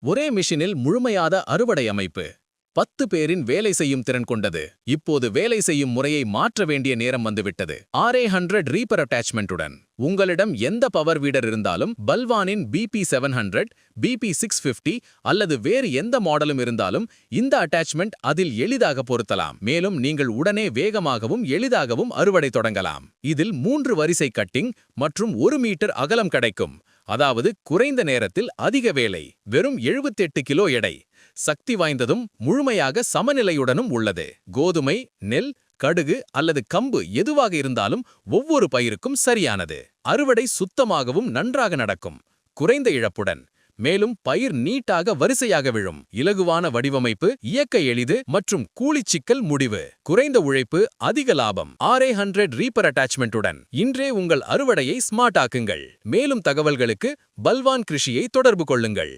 ஒரே மிஷினில் முழுமையாத அறுவடை அமைப்பு 10 பேரின் வேலை செய்யும் திறன் கொண்டது. இப்போது வேலை செய்யும் முறையை மாற்ற வேண்டிய நேரம் வந்துவிட்டது. RA100 ரீப்பர் அட்டாச்மெண்ட்டுடன் உங்களிடம் எந்த பவர் வீடர் இருந்தாலும் பல்வானின் BP700, BP650 அல்லது வேறு எந்த மாடலும் இருந்தாலும் இந்த அட்டாச்மெண்ட் அதில் எளிதாக பொருத்தலாம். மேலும் நீங்கள் உடனே வேகமாகவும் எளிதாகவும் அறுவடை தொடங்கலாம். இதில் 3 வரிசை கட்டிங் மற்றும் 1 மீட்டர் அகலம் கிடைக்கும். அதாவது குறைந்த நேரத்தில் அதிக வேலை. வெறும் 78 கிலோ எடை. சக்தி வாய்ந்ததும் முழுமையாக சமநிலையுடனும் உள்ளது. கோதுமை, நெல், கடுகு அல்லது கம்பு எதுவாக இருந்தாலும் ஒவ்வொரு பயிருக்கும் சரியானது. அறுவடை சுத்தமாகவும் நன்றாக நடக்கும். குறைந்த இழப்புடன். மேலும் பயிர் நீட்டாக வரிசையாக விழும். இலகுவான வடிவமைப்பு, இயக்க எளிது மற்றும் கூலிச்சிக்கல் முடிவு. குறைந்த உழைப்பு, அதிக லாபம். RA100 ரீப்பர் அட்டாச்மெண்ட்டுடன் இன்றே உங்கள் அறுவடையை ஸ்மார்ட் ஆக்குங்கள். மேலும் தகவல்களுக்கு பல்வான் கிருஷியை தொடர்பு கொள்ளுங்கள்.